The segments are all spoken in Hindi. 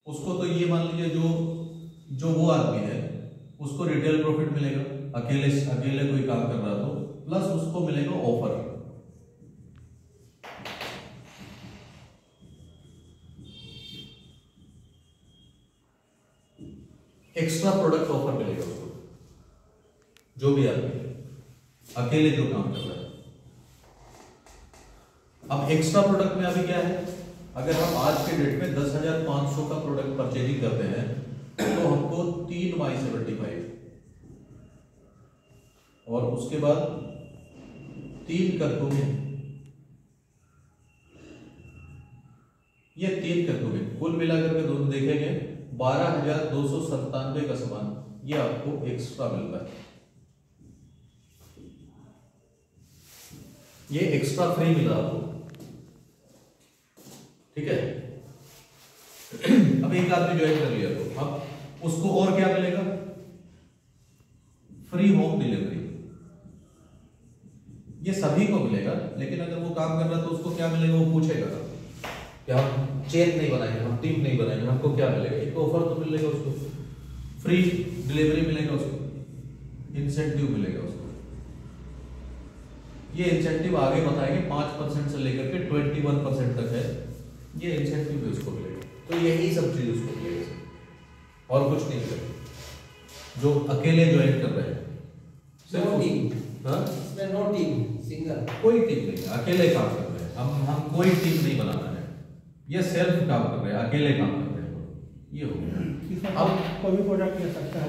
उसको तो ये मान लीजिए जो वो आदमी है उसको रिटेल प्रॉफिट मिलेगा, अकेले कोई काम कर रहा तो, प्लस उसको मिलेगा ऑफर। एक्स्ट्रा प्रोडक्ट ऑफर मिलेगा उसको, जो भी आदमी अकेले जो काम कर रहा है। अब एक्स्ट्रा प्रोडक्ट में अभी क्या है, अगर हम आज के डेट में 10,500 का प्रोडक्ट परचेजिंग करते हैं तो हमको 3/75 और उसके बाद 3 करतों में, ये 3 करतों में कुल मिलाकर के दोनों देखेंगे 12,297 का सामान ये आपको एक्स्ट्रा मिलता है। ये एक्स्ट्रा फ्री मिला आपको, ठीक है। अब एक आदमी ज्वाइन कर लिया तो अब उसको और क्या मिलेगा, फ्री होम डिलीवरी। ये सभी को मिलेगा, लेकिन अगर वो काम कर रहा है तो उसको क्या मिलेगा, वो पूछेगा कि हम चेन नहीं बनाएंगे, हम टीम नहीं बनाएंगे, हमको क्या मिलेगा। एक ऑफर तो मिलेगा उसको, फ्री डिलीवरी मिलेगा उसको, इंसेंटिव मिलेगा उसको। ये इंसेंटिव आगे बताएंगे 5% से लेकर के 21% तक है, ये इंसेंटिव भी उसको मिलेगा। तो यही सब चीज उसको मिलेगा और कुछ नहीं मिलेगा। जो अकेले ज्वाइन कर रहे हैं नो टीम, इसमें नो टीम, सिंगल, कोई टीम नहीं, अकेले काम कर रहे हैं। हम कोई टीम नहीं बनाना है, ये सेल्फ काम कर रहे हैं, अकेले काम कर रहे हैं, ये हो गया। अब कोई भी प्रोडक्ट ले सकता है,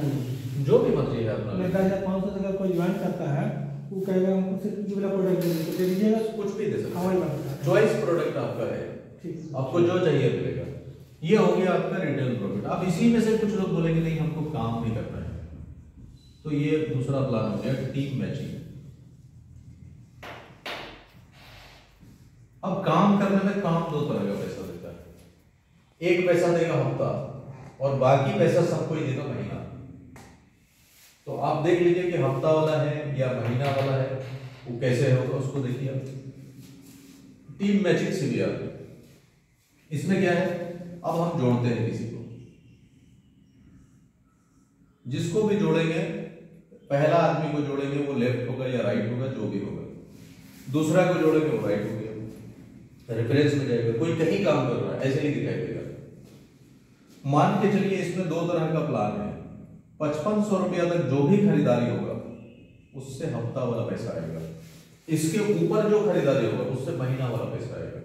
जो भी मर्जी है अपना। 10,500 अगर कोई ज्वाइन करता है वो कहेगा हमको सिर्फ ये वाला प्रोडक्ट दे दीजिएगा, कुछ भी दे सकते हाँ हैं, चॉइस प्रोडक्ट आपका है, आपको जो चाहिए मिलेगा। ये हो गया आपका रिटेल प्रॉफिट। अब इसी में से कुछ लोग बोलेंगे नहीं हमको काम नहीं करना है, तो ये दूसरा प्लान हो गया टीम मैचिंग। अब काम करने में काम दो तरह का पैसा देता है, एक पैसा देगा हफ्ता और बाकी पैसा सबको ही देगा महीना। तो आप देख लीजिए कि हफ्ता वाला है या महीना वाला है, वो कैसे होगा उसको देखिए आप। टीम मैचिंग सीरियल, इसमें क्या है, अब हम जोड़ते हैं किसी को, जिसको भी जोड़ेंगे पहला आदमी को जोड़ेंगे वो लेफ्ट होगा या राइट होगा, जो भी होगा। दूसरा को जोड़ेंगे वो राइट हो गया, रेफरेंस में जाएगा, कोई कहीं काम कर रहा है ऐसे ही दिखाई देगा। मान के चलिए इसमें दो तरह का प्लान है, 5500 रुपया तक जो भी खरीदारी होगा उससे हफ्ता वाला पैसा आएगा, इसके ऊपर जो खरीदारी होगा उससे महीना वाला पैसा आएगा।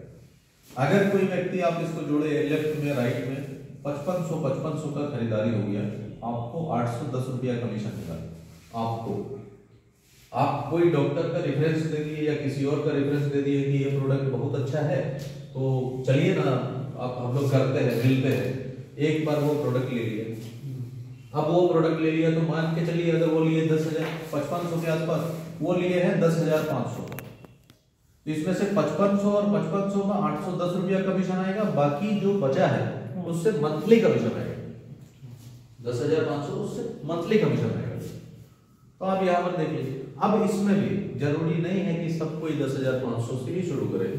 अगर कोई व्यक्ति आप इसको जोड़े लेफ्ट में राइट में 5500 का खरीदारी हो गया, आपको 810 रुपया कमीशन मिला। आपको आप कोई डॉक्टर का रेफरेंस दे दिए या किसी और का रेफरेंस दे दिए कि ये प्रोडक्ट बहुत अच्छा है, तो चलिए ना आप हम लोग करते हैं, मिलते हैं। एक बार वो प्रोडक्ट ले लिया, अब वो प्रोडक्ट ले लिया तो मान के चलिए अगर वो लिए 5500 के आसपास, वो लिए हैं 10,500, तो इसमें से 5500 और 5500 में 810 रुपया कमीशन आएगा, बाकी जो बचा है उससे मंथली कमीशन आएगा। 10,500 उससे मंथली कमीशन आएगा। तो आप यहाँ पर देख लीजिए। अब इसमें भी जरूरी नहीं है कि सब कोई 10,500 से ही शुरू करे।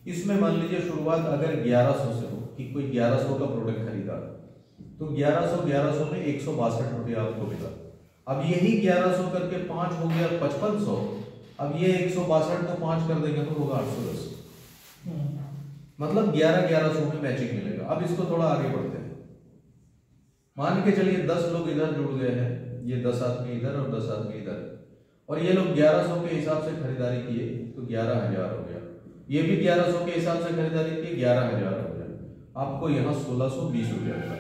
इसमें मान लीजिए शुरुआत अगर 1100 से हो कि कोई 1100 का प्रोडक्ट खरीदा, तो 1100 में 162 रुपया आपको मिला। अब यही 1100 करके 5 हो गया 5500, अब ये 162 को 5 कर देंगे तो होगा 810, मतलब 1100 में मैचिंग मिलेगा। अब इसको थोड़ा आगे बढ़ते हैं। मान के चलिए 10 लोग इधर जुड़ गए हैं, ये 10 आदमी इधर और 10 आदमी इधर, और ये लोग 1100 के हिसाब से खरीदारी किए तो 11,000 हो गया। ये भी 1100 के हिसाब से खरीदारी की, 11,000 हो गया। आपको यहाँ 1620 रुपया मिला।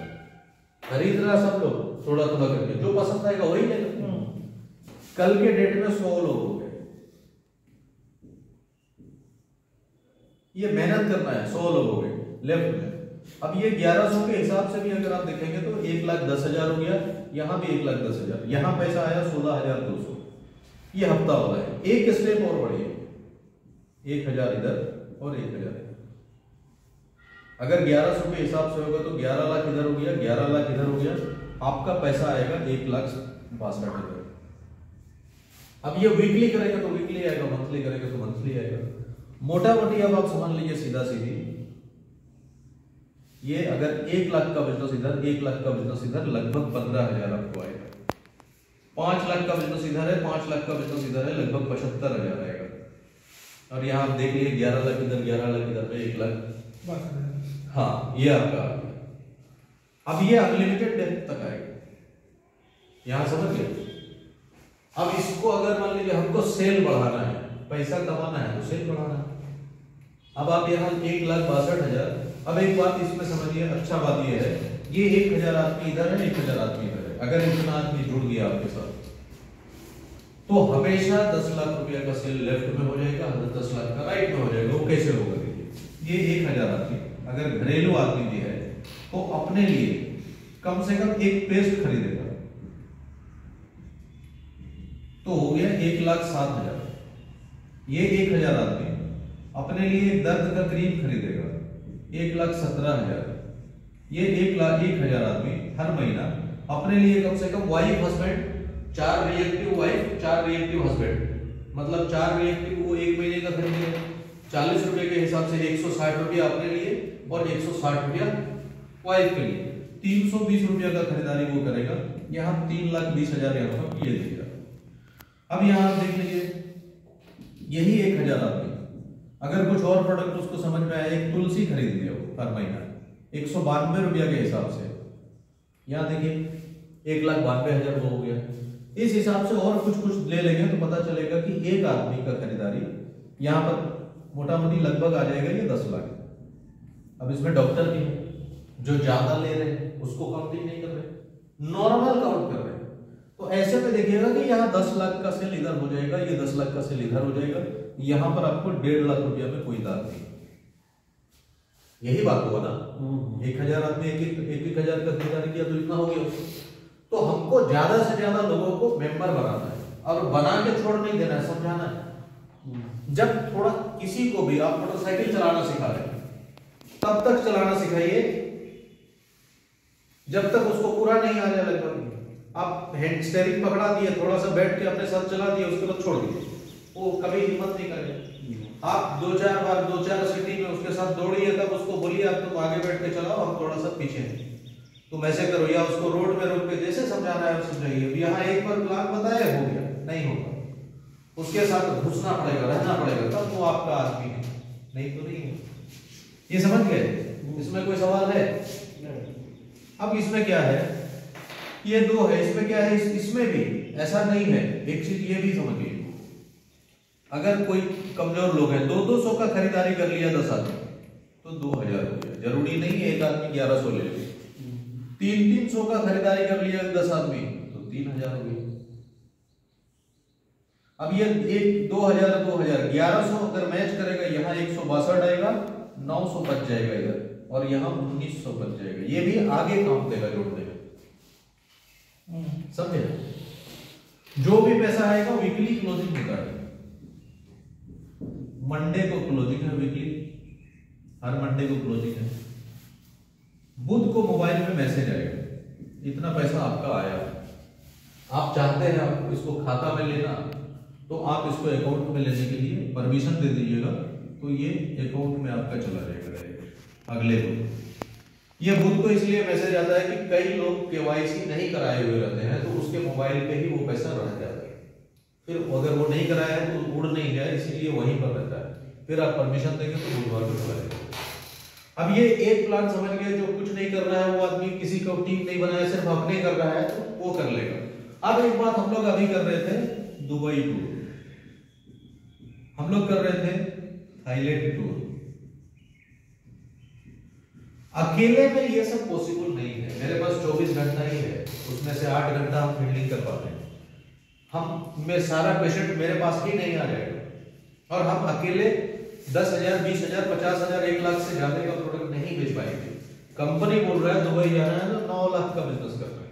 खरीद रहा सब लोग थोड़ा थोड़ा करके, जो पसंद आएगा वही लेगा। कल के डेट में 100 लोग हो गए। ये मेहनत करना है, 100 लोग हो गए लेफ्ट में। अब ये 1100 के हिसाब से भी अगर आप देखेंगे तो 1,10,000 हो गया, यहाँ भी 1,10,000, यहाँ पैसा आया 16,200। ये हफ्ता वाला है। एक स्टेप और बढ़िए, 1,000 इधर और 1,000 इधर। अगर 1100 के हिसाब से होगा तो 11 लाख इधर हो गया, 11 लाख इधर हो गया, आपका पैसा आएगा 1,62,000 इधर। अब ये वीकली करेगा तो वीकली आएगा, मंथली करेगा तो मंथली आएगा। मोटा मोटी अब आप समझ लीजिए सीधा सीधी, ये अगर 1 लाख का बिजनेस इधर, 1 लाख का बिजनेस इधर, लगभग 15,000 आपको आएगा। 5 लाख का बिजनेस इधर है, 5 लाख का बिजनेस इधर है, लगभग 75,000 आएगा। और यहाँ आप देख लीजिए 11 लाख इधर, 11 लाख इधर, 1 लाख। हाँ, ये आपका आ गया। अब ये अनलिमिटेड डेप्थ तक आएगा, यहां समझ गए। अब इसको अगर मान लीजिए हमको सेल बढ़ाना है, पैसा कमाना है, तो सेल बढ़ाना है। अब आप यहाँ 1,62,000। अब एक बात इसमें समझिए, अच्छा बात ये है, ये 1,000 आदमी इधर है, 1,000 आदमी इधर है। अगर इतना आदमी जुड़ गया आपके साथ, तो हमेशा 10 लाख रुपया का सेल लेफ्ट में हो जाएगा, 10 लाख का राइट में हो जाएगा। वो कैसे होगा देखिए, ये 1,000 आदमी अगर घरेलू आदमी भी है तो अपने लिए कम से कम एक पेस्ट खरीदेगा, तो हो गया 1,07,000। ये 1,000 आदमी अपने लिए दर्द का क्रीम खरीदेगा, 1,17,000। ये 1,01,000 आदमी हर महीना अपने लिए कम से कम wife husband, 4 reactive wife, 4 reactive husband, मतलब 4 रिएक्टिव वो 1 महीने का खरीदेगा। 40 रुपए के हिसाब से 160 रुपया अपने लिए और 160 रुपया वाइफ के लिए, 320 रुपया का खरीदारी वो करेगा। यहाँ 3,20,000 यहाँ पर ये देगा। अब यहाँ आप देख लीजिए, यही 1,000 आदमी अगर कुछ और प्रोडक्ट उसको समझ में आया, एक तुलसी खरीद लिया वो हर महीना 192 रुपया के हिसाब से, यहाँ देखिए 1,92,000 वो हो गया। इस हिसाब से और कुछ कुछ ले लेंगे तो पता चलेगा कि एक आदमी का खरीदारी यहाँ पर मोटा मोटी लगभग आ जाएगा ये 10 लाख। अब इसमें डॉक्टर भी है जो ज्यादा ले रहे हैं, उसको काउंटिंग नहीं कर रहे, नॉर्मल काउंट कर रहे हैं। तो ऐसे में देखिएगा कि यहाँ 10 लाख का सेल इधर हो जाएगा, ये 10 लाख का सेल इधर हो जाएगा। यहाँ पर आपको 1.5 लाख रुपया में कोई दाग नहीं। यही बात हुआ ना, 1,000 आदमी 1,000 का खरीदारी किया तो इतना हो गया। तो हमको ज्यादा से ज्यादा लोगों को मेंबर बनाना है और बना के छोड़ नहीं देना है, समझाना है। जब थोड़ा किसी को भी आप मोटरसाइकिल चलाना सिखा रहे हैं, तब तक चलाना सिखाइए जब तक उसको पूरा नहीं आ जाए। लगभग आप हैंड स्टीयरिंग पकड़ा दिए, थोड़ा सा बैठ के अपने साथ चला दिए, उसके बाद छोड़ दिए, वो कभी हिम्मत नहीं करेगा। आप 2-4 बार 2-4 सिटी में उसके साथ दौड़िए, तब उसको बोलिए अब तुम आगे बैठ के चलाओ, हम थोड़ा सा पीछे हैं, तुम ऐसे करो, या उसको रोड में रोक के जैसे समझाना है समझाइए। यहाँ एक बार प्लान बताया, हो गया, नहीं होगा, उसके साथ घुसना पड़ेगा, रहना पड़ेगा, तब वो आपका आदमी है, नहीं तो नहीं है। ये समझ गए? इसमें कोई सवाल है? अब इसमें क्या है, ये 2 है, इसमें क्या है, इसमें भी ऐसा नहीं है। एक चीज ये भी समझिए, अगर कोई कमजोर लोग हैं, 200 का खरीदारी कर लिया 10 आदमी, तो 2,000 हो गया। जरूरी नहीं है एक आदमी 1,100 ले ले। 300 का खरीदारी कर लिया 10 आदमी, तो 3,000 हो गया। अब ये 2,000 1,100 अगर मैच करेगा, यहाँ 162 आएगा, 900 बच जाएगा इधर, और यहाँ 1900 बच जाएगा। ये भी आगे काम देगा जोड़ने में, समझे? जो भी पैसा आएगा वीकली क्लोजिंग निकालेगा। मंडे को क्लोजिंग है वीकली, हर मंडे को क्लोजिंग है। बुध को मोबाइल में मैसेज आएगा, इतना पैसा आपका आया। आप चाहते हैं आपको इसको खाता में लेना, तो आप इसको अकाउंट में लेने के लिए परमिशन दे दीजिएगा, तो ये अकाउंट में आपका चला जाएगा अगले बुध। ये बुध को इसलिए मैसेज आता है कि कई लोग केवाईसी नहीं कराए हुए रहते हैं, तो उसके मोबाइल पे ही वो पैसा रह जाता है। फिर अगर वो नहीं कराया है तो उड़ नहीं जाए, इसीलिए वहीं पर रहता है। फिर आप परमिशन देंगे तो बुधवार को चला जाएगा। अब ये एक प्लान समझ गए, जो कुछ नहीं कर रहा है वो आदमी, किसी को टीम नहीं बनाया, सिर्फ अपने कर रहा है, तो वो कर लेगा। अब एक बात हम लोग अभी कर रहे थे, दुबई टूर, हम लोग कर रहे थे थाईलैंड टूर। अकेले में ये सब पॉसिबल नहीं है। मेरे पास 24 घंटा ही है, उसमें से 8 घंटा हम फील्डिंग कर पाते हैं। हम में सारा पेशेंट मेरे पास ही नहीं आ जाएगा, और हम अकेले 10,000 20,000 50,000 1 लाख से ज्यादा का प्रोडक्ट नहीं बेच पाएंगे। कंपनी बोल रहा है दुबई जाना है तो 9 लाख का बिजनेस करना है,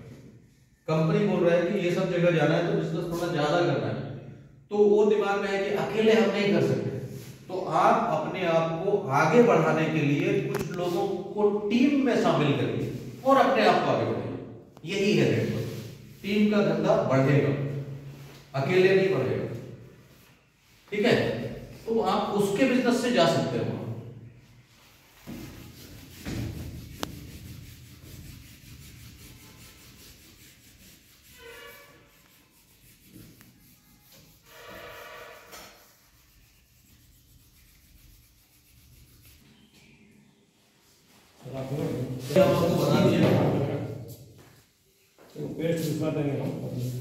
कंपनी बोल रहा है कि ये सब जगह जाना है तो बिजनेस थोड़ा ज्यादा करना है, तो वो दिमाग में है कि अकेले हम नहीं कर सकते। तो आप अपने आप को आगे बढ़ाने के लिए कुछ लोगों को टीम में शामिल करिए और अपने आप को आगे बढ़ाइए। यही है नेटवर्क, टीम का धंधा बढ़ेगा, अकेले नहीं बढ़ेगा, ठीक है? तो आप उसके बिजनेस से जा सकते हो। हम आपको बता दिए। पेस्ट दूसरा देंगे हम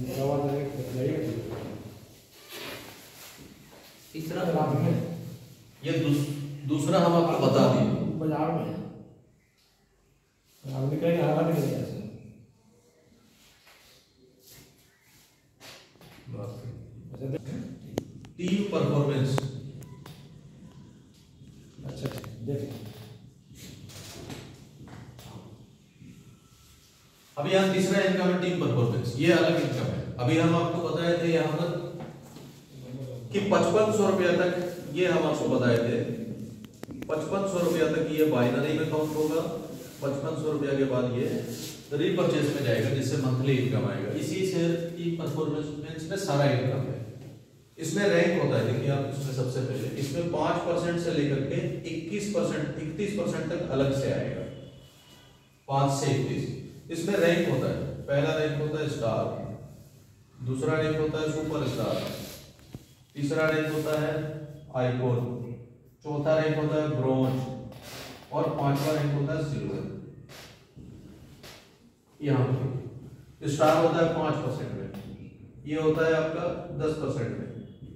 दवा देंगे। तीसरा ये दूसरा हम आपको बता दिए। बाजार में अब निकलेंगे, हवा निकलेगा ऐसे। Team performance. अच्छा देखिए अभी यहाँ तीसरा इनकम है टीम परफॉर्मेंस, ये अलग इनकम है। अभी हम आपको बताए थे यहाँ पर कि 5500 रुपया तक, ये हम आपको बताए थे 5500 रुपया तक ये बाइनरी में काउंट होगा। 5500 रुपया के बाद ये रीपरचेज में जाएगा, जिससे मंथली इनकम आएगा। इसी से टीम परफॉर्मेंस में सारा इनकम है। इसमें रैंक होता है, देखिए आप इसमें सबसे पहले इसमें 5% से लेकर के 21% 31% तक अलग से आएगा। 5 से 31 इसमें रैंक होता है। पहला रैंक होता है स्टार, दूसरा रैंक होता है सुपरस्टार, तीसरा रैंक होता है आइकॉन, चौथा रैंक होता है ब्रोंज और पांचवा रैंक होता है सिल्वर। यहाँ पे स्टार होता है 5% में, ये होता है आपका 10% में,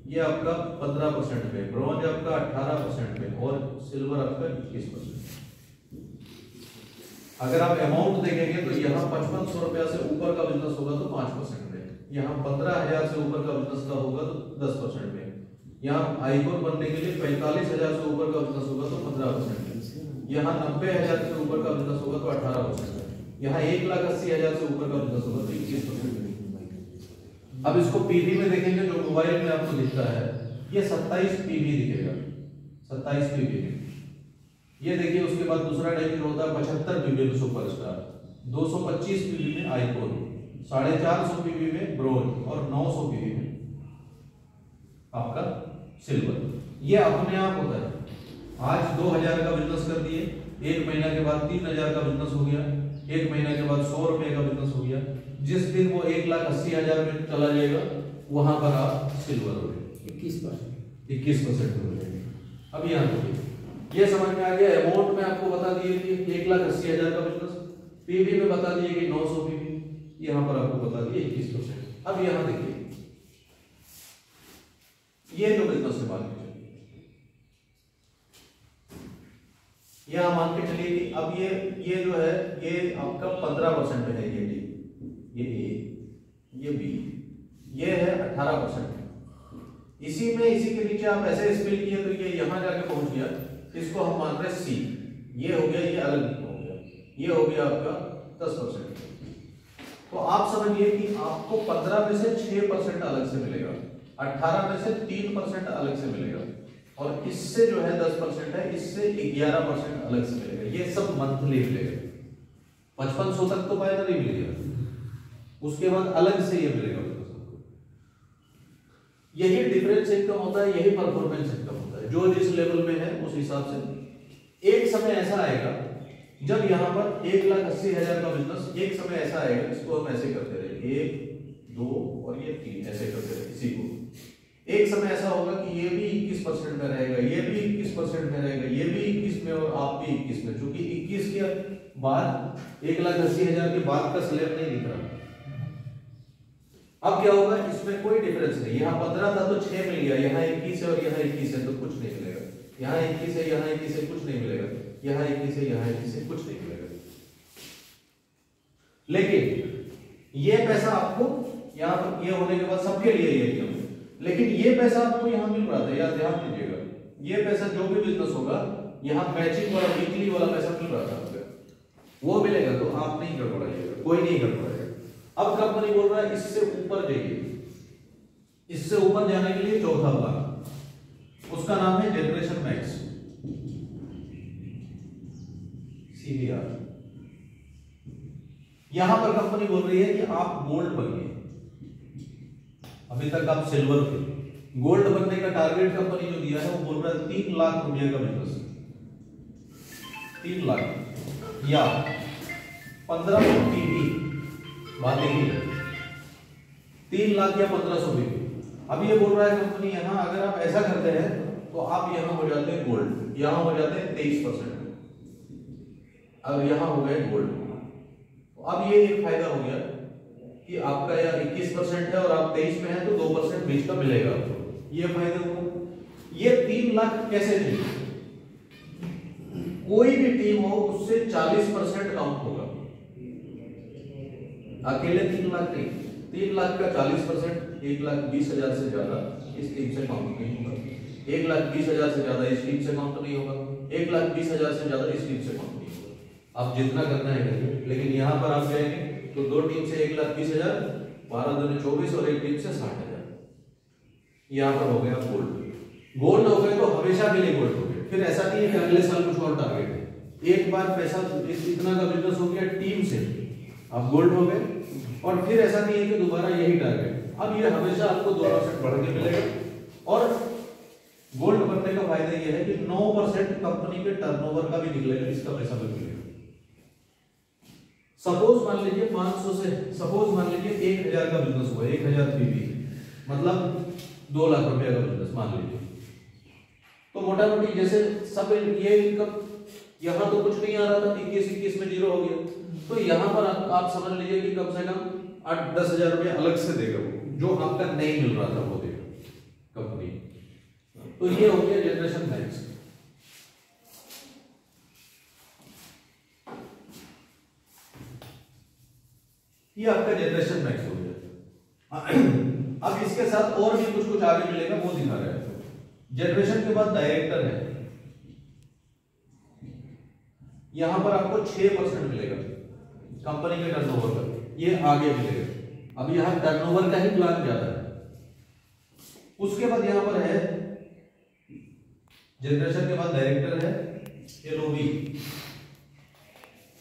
ये आपका 15% में, ब्रोंज आपका 18% में और सिल्वर आपका 21%। अगर आप अमाउंट देखेंगे तो यहाँ 5500 रुपया से ऊपर का बिजनेस होगा तो 5% में, यहाँ 15000 से ऊपर का बिजनेस का होगा तो 10% में, यहाँ आइकॉन बनने के लिए 45000 से ऊपर का बिजनेस होगा तो 15% में, यहाँ 90000 से ऊपर का बिजनेस होगा तो 18% में, यहाँ 1,80,000 से ऊपर का बिजनेस होगा तो 21%। अब इसको पीवी में देखेंगे, जो मोबाइल में आपको दिखता है ये 27 पीवी दिखेगा, 27 पीवी में। ये देखिए उसके बाद दूसरा टाइप होता है 75 पीवी में सुपरस्टार, 225 पीवी में आइकॉन, 450 पीवी में ब्रोंज और 900 पीवी में आपका सिल्वर। ये अपने आप होता है। आज 2000 का बिजनेस कर दिए, एक महीना के बाद 3000 का बिजनेस हो गया, एक महीना के बाद 100 रुपए का बिजनेस हो गया। जिस दिन वो 1,80,000 में चला जाएगा वहां पर आप सिल्वर हो गए 21% हो जाएंगे। अब यहाँ देखिए ये समझ में आ गया। अमाउंट में आपको बता दिए कि 1,80,000 का बिजनेस, पीवी में बता दिए कि 900 पीवी, यहाँ पर आपको बता दिए 21%। अब यहाँ देखिए ये जो बिजनेस है मान के चलिए, यहाँ मान के चलिए कि अब ये जो है ये आपका 15% है, ये डी, ये ए, ये बी, ये है 18%। इसी में इसी के नीचे आप ऐसे स्पेल किए तो ये यहां जाके पहुंच गया। इसको हम मान रहे हैं सी, ये हो गया, ये अलग हो गया, ये हो गया आपका 10%। तो आप समझिए कि आपको 15 में से 6% अलग से मिलेगा, 18 में से 3% अलग से मिलेगा और इससे जो है 10% है, इससे 11% अलग से मिलेगा। ये सब मंथली मिलेगा। 5500 तक तो बाइनरी मिल गया, उसके बाद अलग से ये मिलेगा। यही डिफरेंस इनकम होता है, यही परफॉर्मेंस इनकम होता है। जो जिस लेवल में है उस हिसाब से। एक समय ऐसा आएगा जब यहाँ पर 1,80,000 का बिजनेस, एक समय ऐसा आएगा, इसको हम ऐसे करते रहे 1 2 और ये 3 ऐसे करते रहे इसी को। एक समय ऐसा होगा कि ये भी 21% में रहेगा, ये भी 21% में रहेगा, ये भी 21 में और आप भी 21 में, क्योंकि 21 के बाद 1,80,000 के बाद का स्लैब नहीं दिख रहा। अब क्या होगा, इसमें कोई डिफरेंस नहीं। यहाँ 15 था तो 6 मिल गया, यहाँ 21 है और यहाँ 21 है तो कुछ नहीं मिलेगा, यहाँ 21 है, यहाँ 21 है, कुछ नहीं मिलेगा, यहाँ 21 है, यहाँ 21 है, कुछ नहीं मिलेगा। लेकिन ये पैसा आपको यहाँ पर ये होने के बाद सबके लिए ये नियम है, लेकिन ये पैसा आपको यहाँ मिल रहा था, यार ध्यान दीजिएगा, ये पैसा जो भी बिजनेस होगा यहाँ मैचिंग वाला वीकली वाला पैसा मिल रहा था आपको, वो मिलेगा तो आप नहीं गड़बड़ाइएगा, कोई नहीं गड़बड़ाएगा। अब कंपनी बोल रहा है इससे ऊपर जाइए, इससे ऊपर जाने के लिए चौथा प्लान, उसका नाम है जनरेशन मैक्स, CVR। यहां पर कंपनी बोल रही है कि आप गोल्ड बनिए। अभी तक आप सिल्वर थे, गोल्ड बनने का टारगेट कंपनी जो दिया है वो बोल रहा है 3 लाख रुपए का बिजनेस, 3 लाख या 1500 पीवी। बात देखिए 3 लाख या 1500 पीवी। अब ये बोल रहा है कंपनी यहां अगर आप ऐसा करते हैं तो आप यहां हो जाते हैं गोल्ड, यहां हो जाते हैं 23%। अब यहाँ हो गए गोल्ड। अब ये एक फायदा हो गया कि आपका या 21% है और आप 23 में हैं तो 2% बीच का मिलेगा आपको, ये फायदा हुआ। ये 3 लाख कैसे चाहिए? कोई भी टीम हो उससे 40% काउंट होगा, अकेले 3 लाख नहीं, 3 लाख का 40% 1,20,000 से ज्यादा इस टीम से काउंट नहीं होगा, 1,20,000 से ज्यादा इस टीम से काउंट नहीं होगा, 1,20,000 से ज्यादा इस टीम से काउंट नहीं होगा। आप जितना करना है करिए, लेकिन यहाँ पर आप जाएंगे तो 2 टीम से 1,20,000, 12 दूनी 24 और एक टीम से 60,000। यहाँ पर हो गया गोल्ड। गोल्ड हो गए तो हमेशा के लिए गोल्ड हो गए, फिर ऐसा नहीं है कि अगले साल कुछ और टारगेट है। एक बार पैसा इतना का बिजनेस हो गया टीम से, आप गोल्ड हो गए, और फिर ऐसा नहीं है कि दोबारा यही टारगेट। अब ये हमेशा आपको 2% बढ़ के मिलेगा। और गोल्ड बनने का फायदा ये है कि 9% कंपनी के टर्नओवर का भी निकलेगा, इसका पैसा भी मिलेगा। सपोज मान लीजिए 500 से, सपोज मान लीजिए 1,000 का बिजनेस हुआ, 1,000 पीवी, मतलब 2 लाख रुपए का बिजनेस मान लीजिए। तो मोटा मोटी जैसे सब ये इनकम, यहाँ तो कुछ नहीं आ रहा था, 21 में 0 हो गया, तो यहाँ पर आप समझ लीजिए कि कम से कम 8-10 हजार रुपये अलग से देगा वो, जो आपका नहीं मिल रहा था वो देगा कंपनी। तो ये हो गया जनरेशन मैक्स। ये आपका जनरेशन मैक्स हो गया। अब इसके साथ और भी कुछ आगे मिलेगा, वो दिखा रहा है। जनरेशन के बाद डायरेक्टर है, यहां पर आपको 6% मिलेगा कंपनी के टर्नओवर का, ये आगे मिलेगा। अब यहां टर्नओवर का ही प्लान ज्यादा है। उसके बाद यहां पर है जनरेशन के बाद डायरेक्टर है, एलओबी,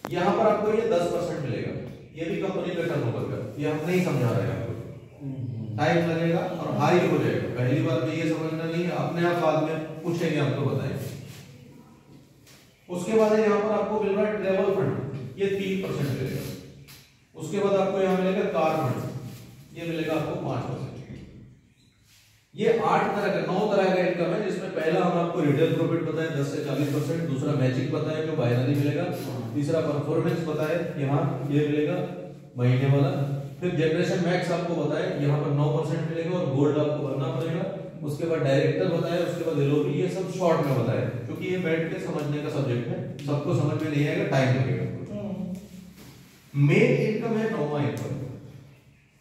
यहां पर आपको ये 10% मिलेगा, ये भी कंपनी के टर्नओवर का। ये हम नहीं समझा रहे हैं आपको, टाइम लगेगा और हाई हो जाएगा। पहली बार में ये समझना नहीं है, अपने आप बाद में पूछेंगे आपको बताएंगे। उसके बाद यहाँ पर आपको मिल रहा है ट्रेवल फंड, ये 3% मिलेगा। उसके बाद आपको यहाँ मिलेगा कार फंड, ये मिलेगा आपको 5%। ये 8 तरह का 9 तरह का इनकम है, जिसमें पहला हम आपको रिटेल प्रॉफिट बताया 10 से 40%, दूसरा मैचिंग बताया जो बाइनरी मिलेगा, तीसरा परफॉर्मेंस बताया यहाँ ये मिलेगा महीने वाला, फिर जनरेशन मैक्स आपको बताया यहाँ पर 9% मिलेगा और गोल्ड आपको भरना पड़ेगा। उसके बाद डायरेक्टर बताया, उसके बाद एलओबी, ये सब शॉर्ट में बताया क्योंकि ये बैठ के समझने का सब्जेक्ट है, सबको समझ में नहीं आएगा, टाइम लगेगा। मेन इनकम है नौवां इनकम,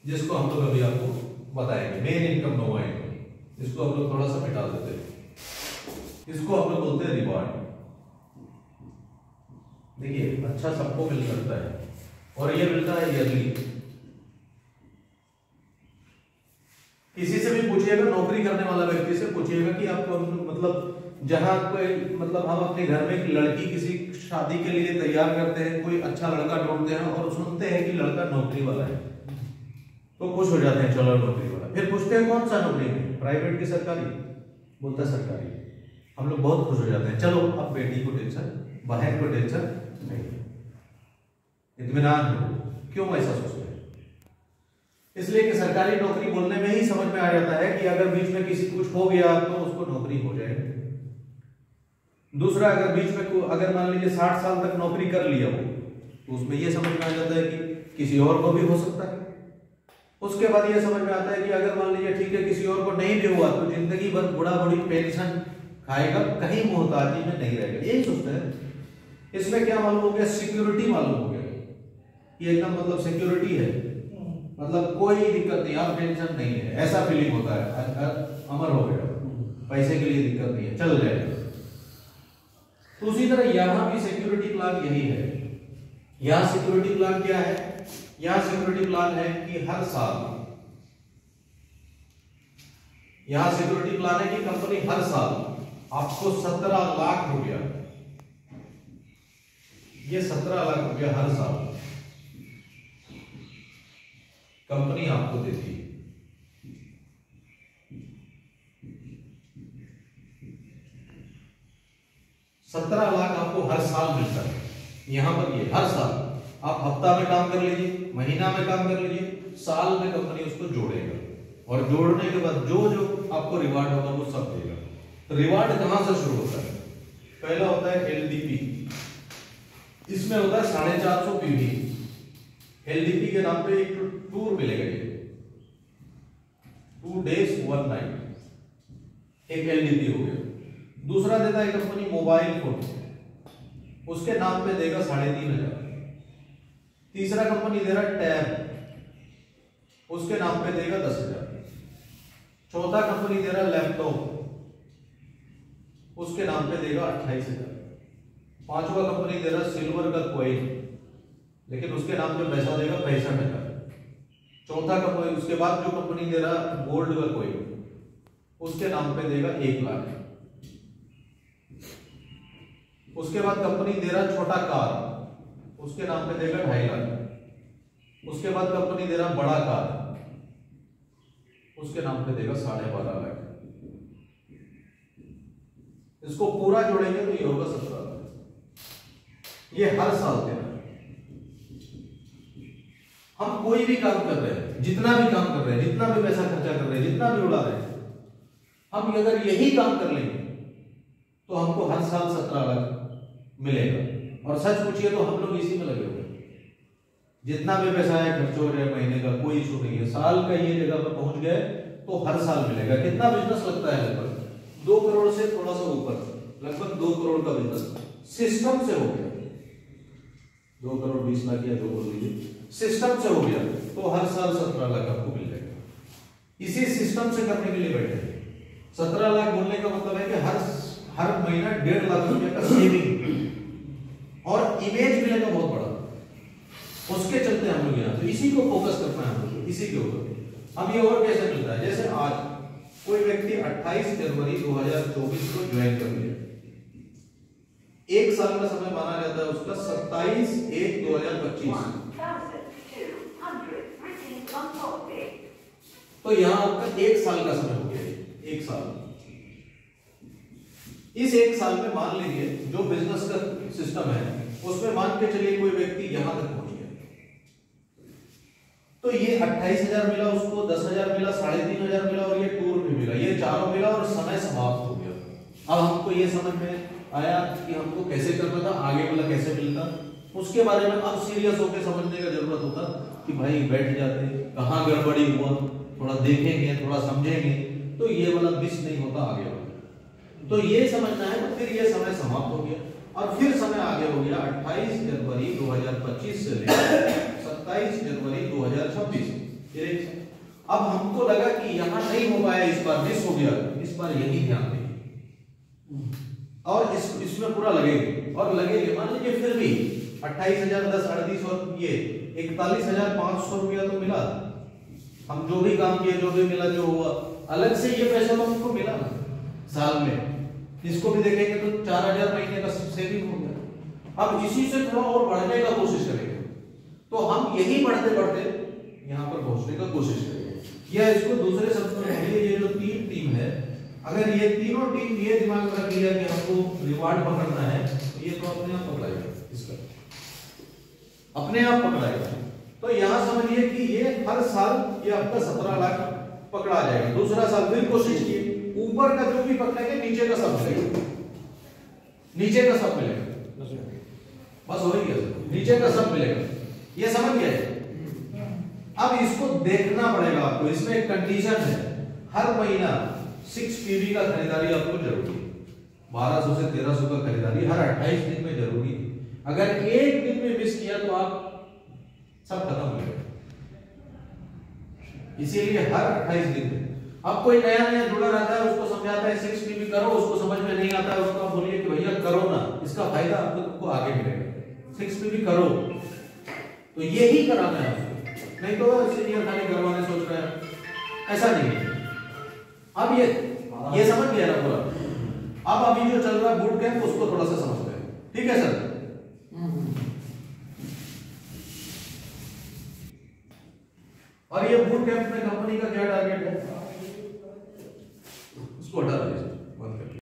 जिसको हम लोग अभी आपको बताएंगे। मेन इनकम नौवां इनकम, इसको हम लोग थोड़ा सा मिटा देते हैं, इसको हम लोग बोलते हैं रिवार्ड। देखिए अच्छा सबको मिल सकता है और ये मिलता है ईयरली। किसी से भी पूछिएगा, नौकरी करने वाला व्यक्ति से पूछिएगा कि आपको मतलब जहां कोई मतलब हम अपने घर में एक लड़की किसी शादी के लिए तैयार करते हैं, कोई अच्छा लड़का ढूंढते हैं और सुनते हैं कि लड़का नौकरी वाला है तो खुश हो जाते हैं, चलो नौकरी वाला। फिर पूछते हैं कौन सा नौकरी है, प्राइवेट की सरकारी, बोलता है सरकारी। हम लोग बहुत खुश हो जाते हैं, चलो अब बेटी को टेंशन, बहन को टेंशन नहीं, इत्मीनान हो। क्यों ऐसा सोचते हैं? इसलिए कि सरकारी नौकरी बोलने में ही समझ में आ जाता है कि अगर बीच में किसी कुछ हो गया तो उसको नौकरी हो जाएगी। दूसरा, अगर बीच में अगर मान लीजिए 60 साल तक नौकरी कर लिया वो, तो उसमें यह समझ में आ जाता है कि किसी और को भी हो सकता है। उसके बाद यह समझ में आता है कि अगर मान लीजिए ठीक है किसी और को नहीं भी हुआ तो जिंदगी भर बूढ़ा बूढ़ी पेंशन खाएगा, कहीं मोहताजी में नहीं रहेगा, यही सोचते हैं। इसमें क्या मालूम हो गया? सिक्योरिटी मालूम हो गया, ये एकदम मतलब सिक्योरिटी है, मतलब कोई दिक्कत नहीं, आप टेंशन नहीं है, ऐसा फीलिंग होता है। अमर हो गया, पैसे के लिए दिक्कत नहीं है, चल जाएगा। तो उसी तरह यहां भी सिक्योरिटी प्लान यही है। यहां सिक्योरिटी प्लान क्या है? यहां सिक्योरिटी प्लान है कि हर साल, यहां सिक्योरिटी प्लान है कि कंपनी हर साल आपको 17 लाख रुपया, ये 17 लाख रुपया हर साल कंपनी आपको देती है। $17 लाख आपको हर साल मिलता है। यहां पर ये हर साल, आप हफ्ता में काम कर लीजिए, महीना में काम कर लीजिए, साल में कंपनी उसको जोड़ेगा और जोड़ने के बाद जो जो आपको रिवार्ड होगा वो सब देगा। तो रिवार्ड कहां से शुरू होता है? पहला होता है एलडीपी, इसमें होता है 450 पीवी। एलडीपी के नाम पे एक टूर मिलेगा, ये 2 days 1 night, एक एलडीपी हो गया। दूसरा देता है कंपनी मोबाइल फोन, उसके नाम पे देगा 3,500। तीसरा कंपनी दे रहा है टैब, उसके नाम पे देगा 10,000। चौथा कंपनी दे रहा है लैपटॉप, उसके नाम पे देगा 28,000। पांचवा कंपनी दे रहा है सिल्वर का कॉइन, लेकिन उसके नाम पे पैसा देगा 65,000। चौथा कंपनी, उसके बाद जो कंपनी दे रहा है गोल्ड का कॉइन, उसके नाम पे देगा 1 लाख। उसके बाद कंपनी दे रहा छोटा कार, उसके नाम पे देगा 2.5 लाख। उसके बाद कंपनी दे रहा बड़ा कार, उसके नाम पे देगा 12.5 लाख। इसको पूरा जोड़ेंगे तो ये होगा 17 लाख। ये हर साल देना। हम कोई भी काम कर रहे हैं, जितना भी काम कर रहे हैं, जितना भी पैसा खर्चा कर रहे हैं, जितना भी उड़ा रहे हैं, हम अगर यही काम कर लेंगे तो हमको हर साल 17 लाख मिलेगा। और सच पूछिए तो हम लोग इसी में लगे हुए हैं। जितना भी पैसा है खर्च हो जाए महीने का, कोई इशू नहीं है। साल का ये जगह पर पहुंच गए तो हर साल मिलेगा। कितना बिजनेस लगता है? लगभग 2 करोड़ से थोड़ा सा ऊपर, लगभग 2 करोड़ का बिजनेस सिस्टम से हो गया। 2 करोड़ 20 लाख या जो बोल लीजिए, सिस्टम से हो गया तो हर साल 17 लाख आपको मिल जाएगा। इसी सिस्टम से करने के लिए बैठे 17 लाख बोलने का मतलब है कि हर महीना 1.5 लाख रुपए का सेविंग और इमेज मिलेगा बहुत बड़ा। उसके चलते हम लोग यहाँ तो इसी को फोकस करना है हम लोग, इसी के ऊपर। अब ये और कैसे मिलता है? जैसे आज कोई व्यक्ति 28 जनवरी 2024 को ज्वाइन कर लिया, 1 साल का समय माना जाता है उसका 27/1/2025। तो यहां आपका 1 साल का समय हो गया। 1 साल, इस 1 साल में मान लीजिए जो बिजनेस का सिस्टम है उसमें मान के चलिए कोई व्यक्ति यहां तक पहुंच गया, तो ये 28,000 मिला उसको, 10,000 मिला, 3,500 मिला और ये टूर भी मिला, ये चारों मिला और समय समाप्त हो गया। अब हमको ये समझ में आया कि हमको कैसे करना था, आगे वाला कैसे मिलता, उसके बारे में अब सीरियस होकर समझने का जरूरत होता कि भाई बैठ जाते, कहां गड़बड़ी हुआ, थोड़ा देखेंगे, थोड़ा समझेंगे तो ये वाला मिस नहीं होता आगे वाला। तो ये समझना है। तो फिर ये समय समाप्त हो गया और फिर समय आगे हो गया 28 जनवरी 2025 से लेकर 27 जनवरी 2026। अब हमको लगा कि यहां नहीं हो पाया, इस बार मिस हो गया, इस बार यही ध्यान देंगे और इसमें पूरा लगेंगे और लगेंगे। मान लीजिए फिर भी 28,000 10 38 और ये 41,500 रुपया तो मिला। हम जो भी काम किए, जो भी मिला, जो हुआ, अलग से ये पैसा तो हमको मिला ना साल में। इसको भी देखेंगे तो 4,000 महीने का सेविंग हो गया। अब इसी से थोड़ा और बढ़ने का कोशिश करेंगे तो हम यही बढ़ते बढ़ते यहां पर पहुंचने का कोशिश करेंगे। या इसको दूसरे शब्दों में कहिए, ये जो 3 टीम है, अगर ये तीनों टीम ये दिमाग में रख लिया कि हमको रिवार्ड पकड़ना है तो ये तो अपने आप पकड़ाएगा, इसका अपने आप पकड़ाएगा। तो यहां समझिए कि ये हर साल ये आपका 17 लाख पकड़ा जाएगा। दूसरा साल फिर कोशिश की, ऊपर का जो भी पकड़ेंगे नीचे का सब मिलेगा, नीचे का सब मिलेगा, बस हो ही गया, नीचे का सब मिलेगा। ये समझ गए? अब इसको देखना पड़ेगा आपको। इसमें एक कंडीशन है, हर महीना 6 पीवी का खरीदारी आपको जरूरी है। 1200 से 1300 का खरीदारी हर 28 दिन में जरूरी है। अगर एक दिन में मिस किया तो आप सब खत्म हो गए। इसीलिए हर 28 दिन में अब कोई नया नया जुड़ा रहता है, उसको समझाता है 6 पीवी करो, उसको समझ में नहीं आता है, उसको आप बोलिए कि भैया करो ना, इसका फायदा आपको आगे मिलेगा, 6 पीवी करो। तो यही कराना है आपको, नहीं तो सीनियर खाली करवाने सोच रहे हैं, ऐसा नहीं है। अब ये समझ गया ना पूरा। अब अभी जो चल रहा है बूट कैंप, उसको थोड़ा सा समझते हैं, ठीक है सर? और ये बूट कैंप में कंपनी का क्या टारगेट है, उसको हटा दें।